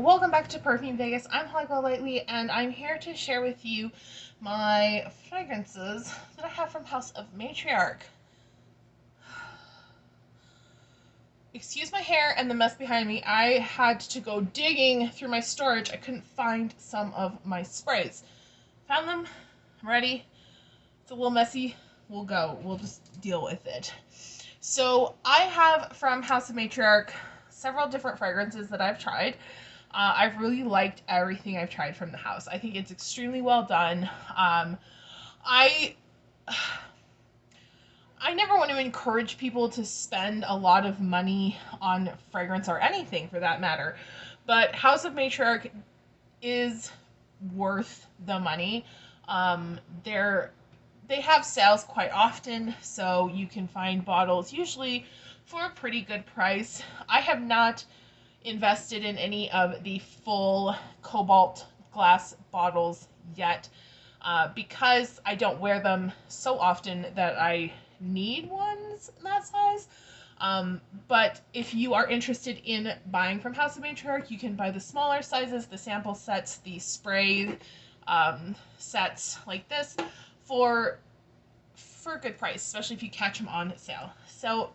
welcome back to Perfume Vegas. I'm Holly Golightly, and I'm here to share with you my fragrances that I have from House of Matriarch. Excuse my hair and the mess behind me. I had to go digging through my storage. I couldn't find some of my sprays. Found them. I'm ready. It's a little messy. We'll go. We'll just deal with it. So I have from House of Matriarch several different fragrances that I've tried. I've really liked everything I've tried from the house. I think it's extremely well done. I never want to encourage people to spend a lot of money on fragrance or anything for that matter, but House of Matriarch is worth the money. They have sales quite often, so you can find bottles usually for a pretty good price. I have not invested in any of the full cobalt glass bottles yet because I don't wear them so often that I need ones that size. But if you are interested in buying from House of Matriarch, you can buy the smaller sizes, the sample sets, the spray sets like this for a good price, especially if you catch them on sale. So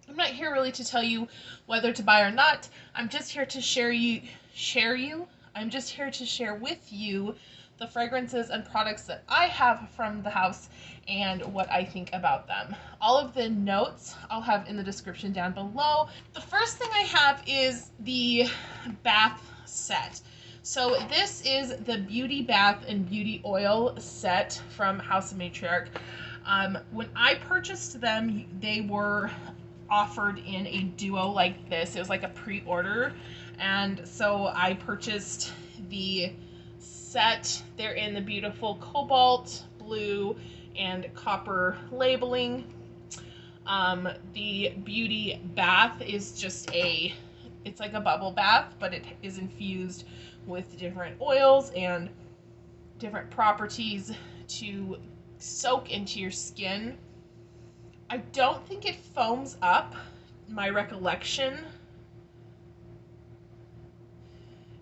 I'm not here really to tell you whether to buy or not. I'm just here to I'm just here to share with you the fragrances and products that I have from the house and what I think about them. All of the notes I'll have in the description down below. The first thing I have is the bath set. So this is the Beauty Bath and Beauty Oil set from House of Matriarch. When I purchased them, they were offered in a duo like this. It was like a pre-order, and so I purchased the set. They're in the beautiful cobalt, blue, and copper labeling. The Beauty Bath is just it's like a bubble bath, but it is infused with different oils and different properties to soak into your skin. I don't think it foams up, my recollection.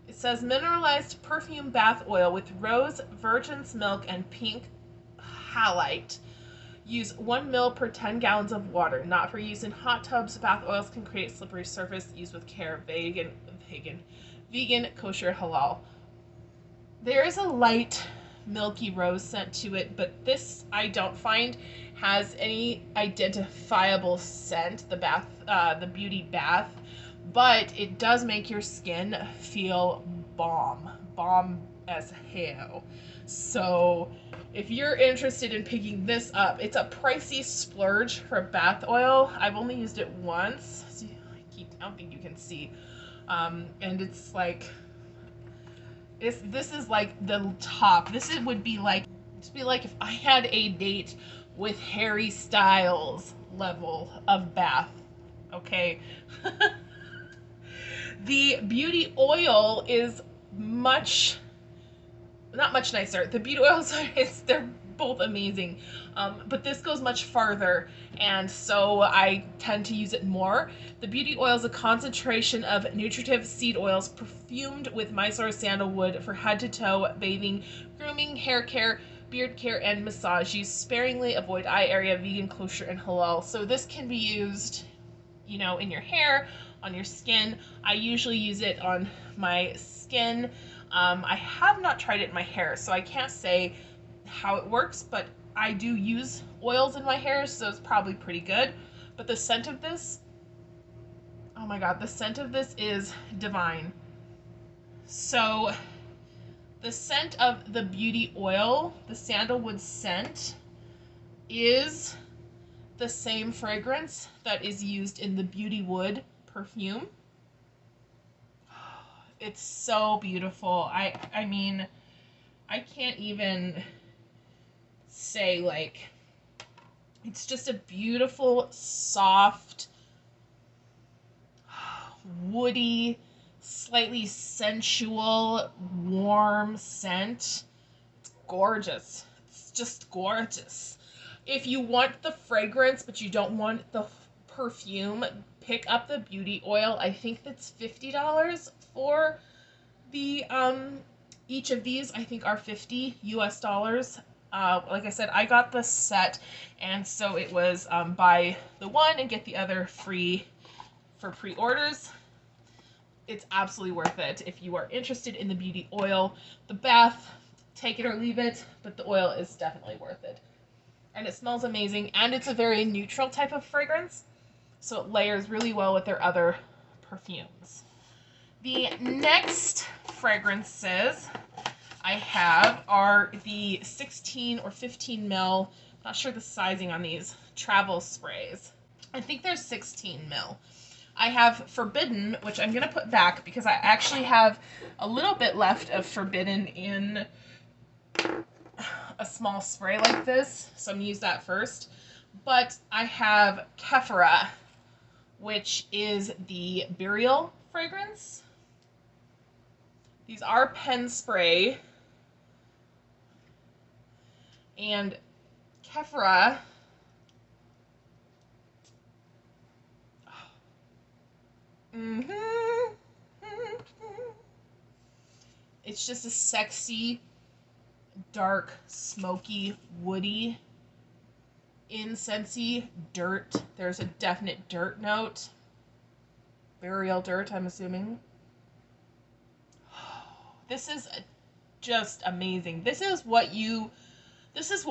It says mineralized perfume bath oil with rose, virgin's milk, and pink halite. Use 1 ml per 10 gallons of water. Not for use in hot tubs. Bath oils can create slippery surface. Use with care. Vegan, kosher, halal. There is a light milky rose scent to it, but this I don't find has any identifiable scent, the Beauty Bath, but it does make your skin feel bomb as hell. So if you're interested in picking this up, it's a pricey splurge for bath oil. I've only used it once. See, I don't think you can see, and it's like this is like the top. Would be like if I had a date with Harry Styles level of bath. Okay. The Beauty Oil is not much nicer. The Beauty Oils they're both amazing, but this goes much farther, and so I tend to use it more. The Beauty Oil is a concentration of nutritive seed oils perfumed with Mysore Sandalwood for head to toe bathing, grooming, hair care, beard care, and massage. Use sparingly, avoid eye area, vegan, kosher, and halal. So this can be used, in your hair, on your skin. I usually use it on my skin. I have not tried it in my hair, so I can't say how it works, but I do use oils in my hair, so it's probably pretty good. But the scent of this, oh my god, the scent of this is divine. So the scent of the Beauty Oil, the sandalwood scent, is the same fragrance that is used in the Beauty Wood perfume. It's so beautiful. I mean, I can't even say, like, it's just a beautiful, soft, woody, slightly sensual, warm scent. It's gorgeous. It's just gorgeous. If you want the fragrance, but you don't want the perfume, pick up the Beauty Oil. I think that's $50 for The each of these I think are $50 US. Like I said, I got the set, and so it was buy the one and get the other free for pre-orders. It's absolutely worth it if you are interested in the beauty oil. The bath, take it or leave it, but the oil is definitely worth it. And it smells amazing, and it's a very neutral type of fragrance, so it layers really well with their other perfumes. The next fragrances I have are the 16 or 15 ml, not sure the sizing on these, travel sprays. I think they're 16 ml. I have Forbidden, which I'm going to put back because I actually have a little bit left of Forbidden in a small spray like this, so I'm going to use that first. But I have Kephara, which is the burial fragrance. These are pen spray. And Kephara, it's just a sexy, dark, smoky, woody, incensey dirt. There's a definite dirt note. Burial dirt, I'm assuming. This is just amazing. This is what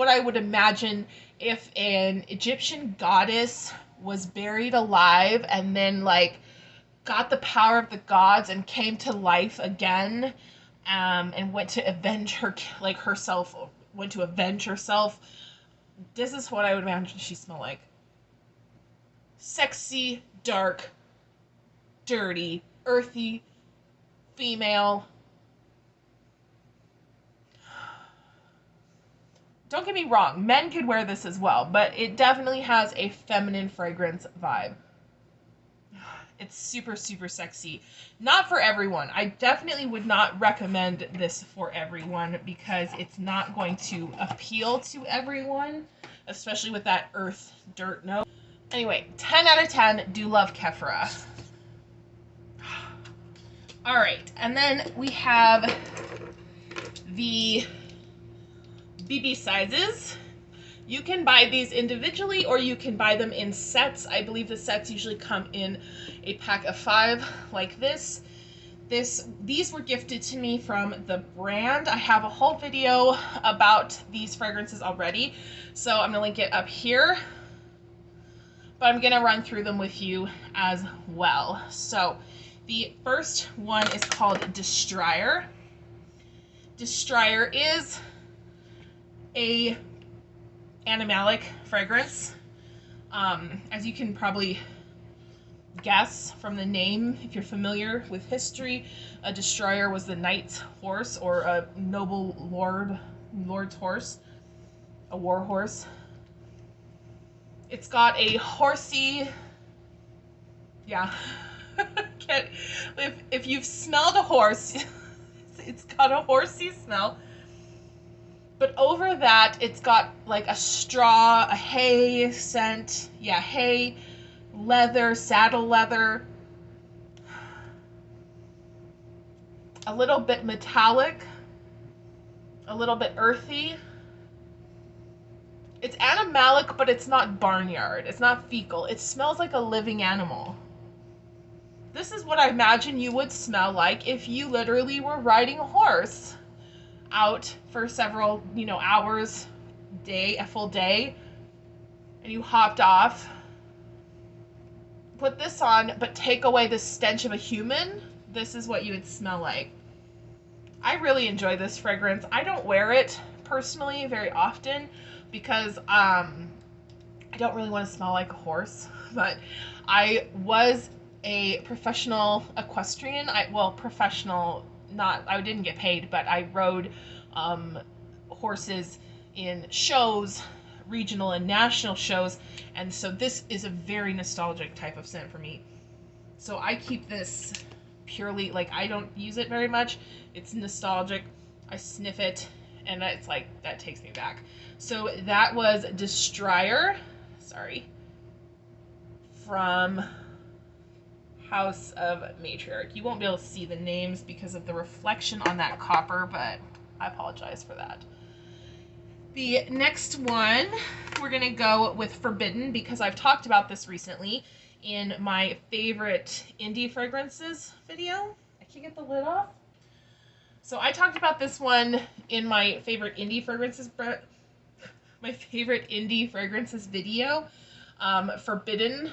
I would imagine if an Egyptian goddess was buried alive and then like got the power of the gods and came to life again, and went to avenge herself. This is what I would imagine she smelled like. Sexy, dark, dirty, earthy, female. Don't get me wrong, men could wear this as well, but it definitely has a feminine fragrance vibe. It's super, super sexy. Not for everyone. I definitely would not recommend this for everyone because it's not going to appeal to everyone, especially with that earth dirt note. Anyway, 10 out of 10, do love Kephara. All right, and then we have the BB sizes. You can buy these individually or you can buy them in sets. I believe the sets usually come in a pack of 5 like this. These were gifted to me from the brand. I have a whole video about these fragrances already, so I'm gonna link it up here, but I'm gonna run through them with you as well. So the first one is called Destroyer. Destroyer is a animalic fragrance. As you can probably guess from the name, if you're familiar with history, a destroyer was the knight's horse, or a noble lord's horse, a war horse. It's got a horsey, yeah, if you've smelled a horse, it's got a horsey smell. But over that, it's got like a straw, a hay scent. Yeah, hay, leather, saddle leather. A little bit metallic. A little bit earthy. It's animalic, but it's not barnyard. It's not fecal. It smells like a living animal. This is what I imagine you would smell like if you literally were riding a horse out for several, hours, a full day, and you hopped off, put this on, but take away the stench of a human. This is what you would smell like. I really enjoy this fragrance. I don't wear it personally very often because I don't really want to smell like a horse, but I was a professional equestrian. I didn't get paid, but I rode horses in shows, regional and national shows, and so this is a very nostalgic type of scent for me. So I keep this purely, I don't use it very much. It's nostalgic. I sniff it, and it's like, that takes me back. So that was Destroyer, from House of Matriarch. You won't be able to see the names because of the reflection on that copper, but I apologize for that. The next one, we're going to go with Forbidden because I've talked about this recently in my favorite indie fragrances video. I can't get the lid off. So I talked about this one in my favorite indie fragrances video. Forbidden.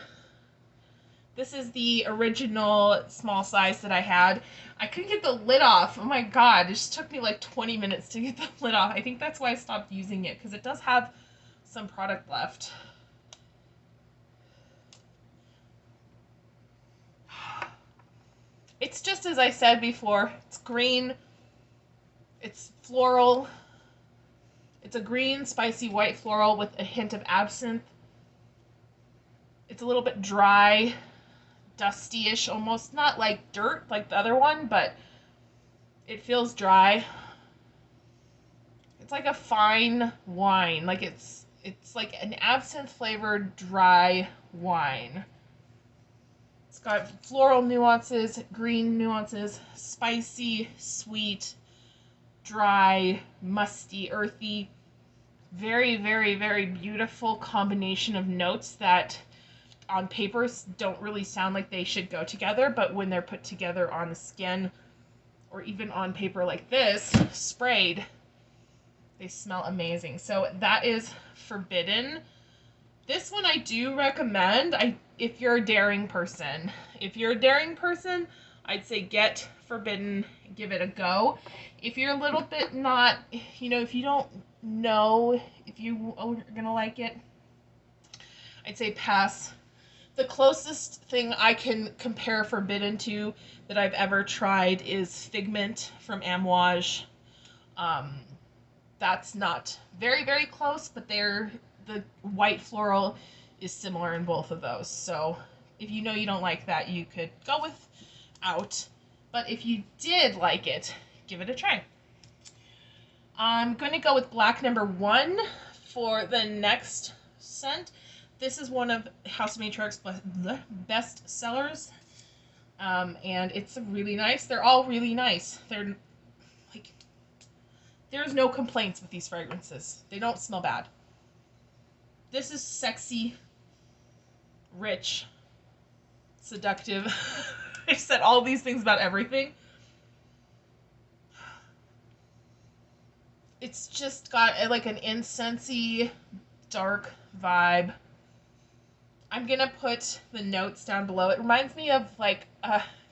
This is the original small size that I had. I couldn't get the lid off. Oh my god, it just took me like 20 minutes to get the lid off. I think that's why I stopped using it, because it does have some product left. It's just as I said before. It's green. It's floral. It's a green, spicy white floral with a hint of absinthe. It's a little bit dry, dusty-ish, almost not like dirt like the other one, but it feels dry. It's like a fine wine. Like it's like an absinthe flavored dry wine. It's got floral nuances, green nuances, spicy, sweet, dry, musty, earthy. Very, very, very beautiful combination of notes that on paper don't really sound like they should go together, but when they're put together on the skin or even on paper like this, sprayed, they smell amazing. So that is Forbidden. This one I do recommend if you're a daring person. If you're a daring person, I'd say get Forbidden, give it a go. If you're a little bit not, if you don't know if you are gonna like it, I'd say pass. The closest thing I can compare Forbidden to that I've ever tried is Figment from Amouage. That's not very, very close, but the white floral is similar in both of those. So if you know you don't like that, you could go without. But if you did like it, give it a try. I'm going to go with Black No. 1 for the next scent. This is one of House of Matriarch's best sellers, and it's really nice. They're all really nice. They're like, there's no complaints with these fragrances. They don't smell bad. This is sexy, rich, seductive. I said all these things about everything. It's just got like an incensey, dark vibe. I'm gonna put the notes down below. It reminds me of like,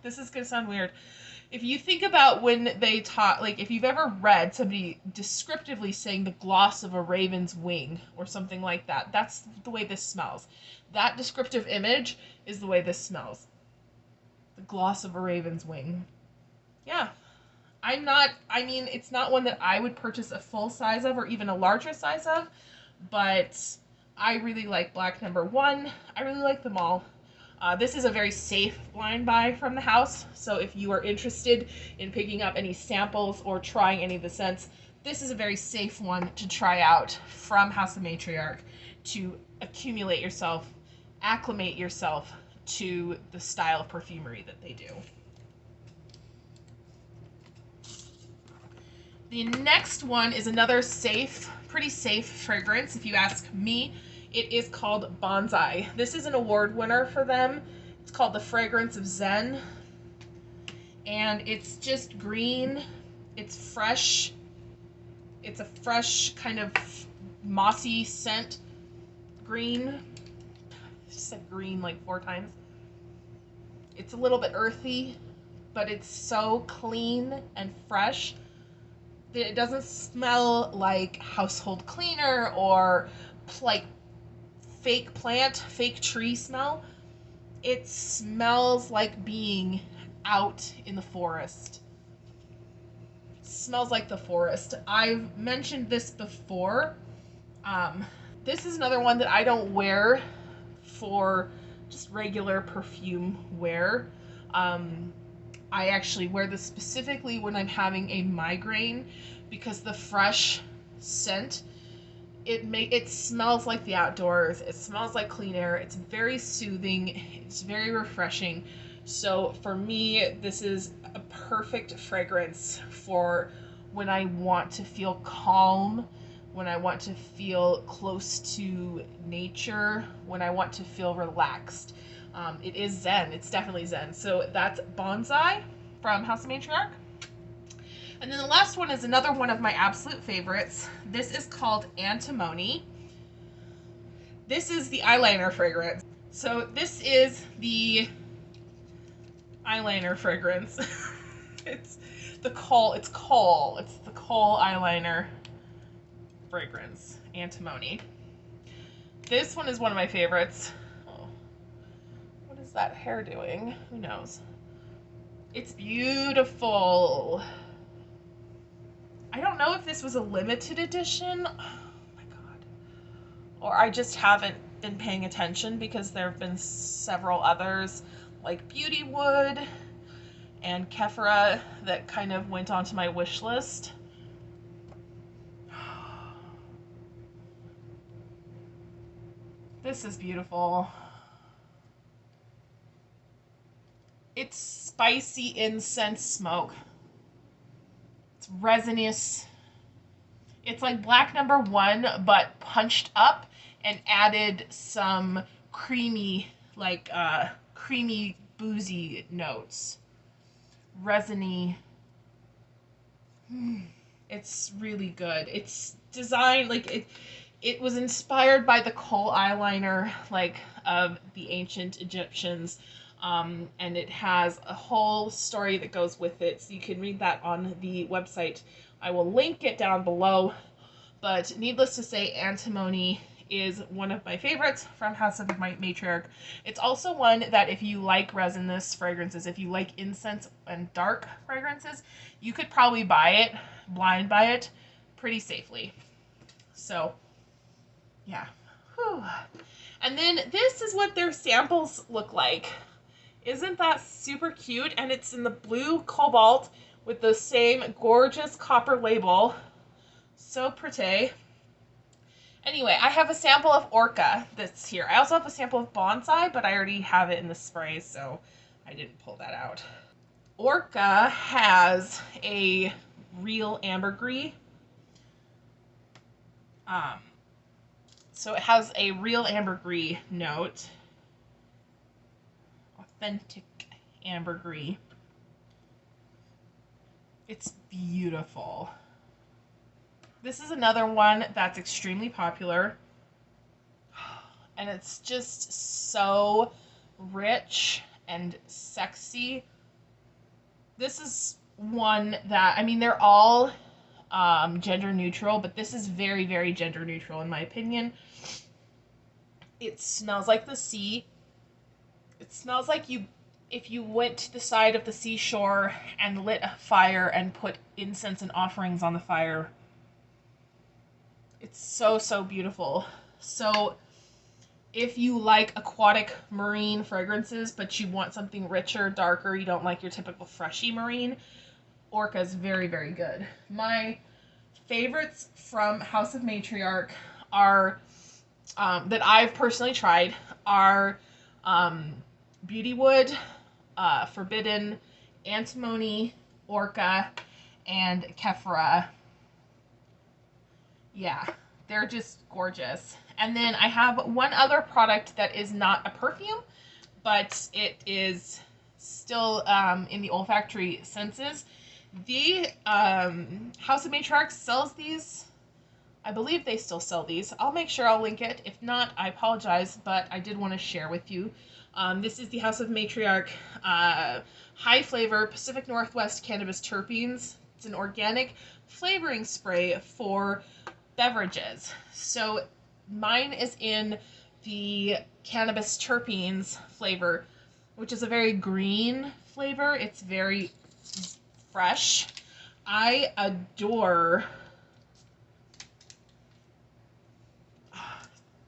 this is gonna sound weird. If you think about when they taught, like if you've ever read somebody descriptively saying the gloss of a raven's wing or something like that, that's the way this smells. That descriptive image is the way this smells. The gloss of a raven's wing. Yeah. It's not one that I would purchase a full size of or even a larger size of, but I really like Black No. 1. I really like them all. This is a very safe blind buy from the house, so if you are interested in picking up any samples or trying any of the scents, this is a very safe one to try out from House of Matriarch to accumulate yourself, acclimate yourself to the style of perfumery that they do. The next one is another pretty safe fragrance, if you ask me. It is called Bonsai. This is an award winner for them. It's called the Fragrance of Zen. And it's just green. It's fresh. It's a fresh kind of mossy scent. Green. I just said green like 4 times. It's a little bit earthy, but it's so clean and fresh. It doesn't smell like household cleaner or like fake plant, fake tree smell. It smells like being out in the forest. It smells like the forest. I've mentioned this before. This is another one that I don't wear for just regular perfume wear. I actually wear this specifically when I'm having a migraine because the fresh scent, it smells like the outdoors. It smells like clean air. It's very soothing. It's very refreshing. So for me, this is a perfect fragrance for when I want to feel calm, when I want to feel close to nature, when I want to feel relaxed. It is Zen. It's definitely Zen. So that's Bonsai from House of Matriarch. And then the last one is another one of my absolute favorites. This is called Antimony. This is the eyeliner fragrance. So this is the eyeliner fragrance. It's the coal eyeliner fragrance, Antimony. This one is one of my favorites. Oh, what is that hair doing? Who knows? It's beautiful. I don't know if this was a limited edition. Oh my god. Or I just haven't been paying attention, because there have been several others like Beauty Wood and Kephra that kind of went onto my wish list. This is beautiful. It's spicy incense smoke. It's resinous. It's like black number 1, but punched up and added some creamy, like creamy, boozy notes. Resiny. It's really good. It's designed like it was inspired by the kohl eyeliner, like of the ancient Egyptians. And it has a whole story that goes with it, so you can read that on the website. I will link it down below. But needless to say, Antimony is one of my favorites from House of Matriarch. It's also one that if you like resinous fragrances, if you like incense and dark fragrances, you could probably blind buy it pretty safely. So, yeah. Whew. And then this is what their samples look like. Isn't that super cute? And it's in the blue cobalt with the same gorgeous copper label. So pretty. Anyway, I have a sample of Orca that's here. I also have a sample of Bonsai, but I already have it in the spray, so I didn't pull that out. Orca has a real ambergris. So it has a real ambergris note. Authentic ambergris. It's beautiful. This is another one that's extremely popular. And it's just so rich and sexy. This is one that, I mean, they're all gender neutral, but this is very, very gender neutral in my opinion. It smells like the sea. It smells like if you went to the side of the seashore and lit a fire and put incense and offerings on the fire. It's so, so beautiful. So if you like aquatic marine fragrances, but you want something richer, darker, you don't like your typical freshy marine, Orca is very, very good. My favorites from House of Matriarch are, that I've personally tried, are Beauty Wood, Forbidden, Antimony, Orca, and Kephra. Yeah, they're just gorgeous. And then I have one other product that is not a perfume, but it is still in the olfactory senses. The House of Matriarch sells these. I believe they still sell these. I'll make sure I'll link it. If not, I apologize, but I did want to share with you. This is the House of Matriarch high flavor Pacific Northwest Cannabis Terpenes. It's an organic flavoring spray for beverages. So mine is in the Cannabis Terpenes flavor, which is a very green flavor. It's very fresh. I adore.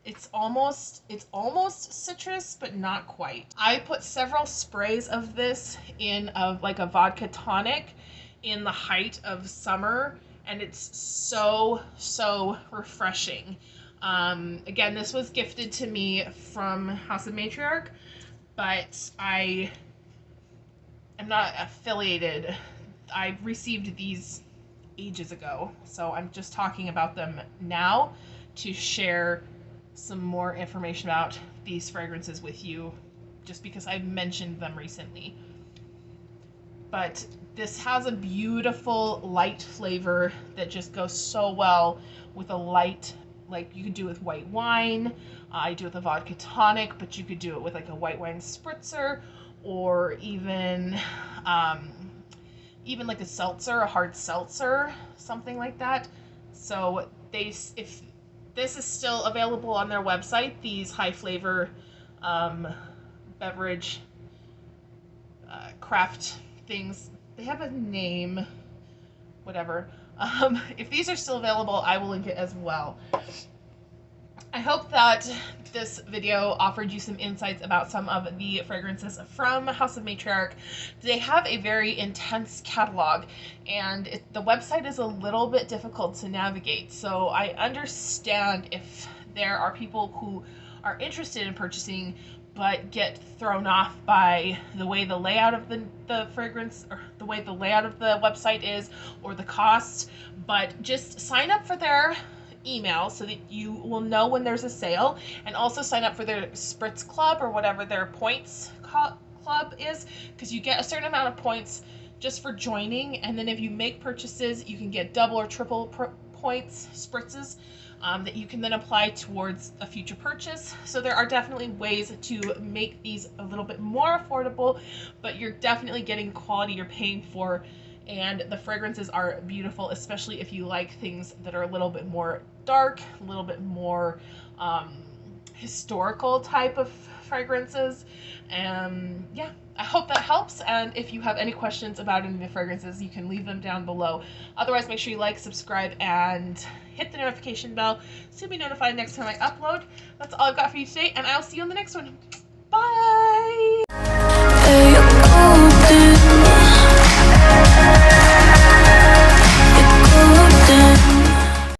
It's almost citrus, but not quite. I put several sprays of this in like a vodka tonic in the height of summer, and it's so, so refreshing. Again, this was gifted to me from House of Matriarch, but I I'm not affiliated. I received these ages ago, so I'm just talking about them now to share some more information about these fragrances with you, just because I've mentioned them recently. But this has a beautiful light flavor that just goes so well with a light, like you could do with white wine. I do it with a vodka tonic, but you could do it with like a white wine spritzer, or even like a seltzer, a hard seltzer, something like that. So if this is still available on their website, these high flavor beverage craft things, they have a name, whatever. If these are still available, I will link it as well. I hope that this video offered you some insights about some of the fragrances from House of Matriarch. They have a very intense catalog, and the website is a little bit difficult to navigate, so I understand if there are people who are interested in purchasing but get thrown off by the way the layout of the fragrance, or the way the layout of the website is, or the cost. But just sign up for their email so that you will know when there's a sale, and also sign up for their Spritz Club or whatever their points club is, because you get a certain amount of points just for joining, and then if you make purchases you can get double or triple points, spritzes, that you can then apply towards a future purchase. So there are definitely ways to make these a little bit more affordable, but you're definitely getting quality you're paying for, and the fragrances are beautiful, especially if you like things that are a little bit more dark, a little bit more historical type of fragrances. And yeah, I hope that helps, and if you have any questions about any of the fragrances, you can leave them down below. Otherwise, make sure you like, subscribe, and hit the notification bell so you'll be notified next time I upload. That's all I've got for you today, and I'll see you on the next one. Bye!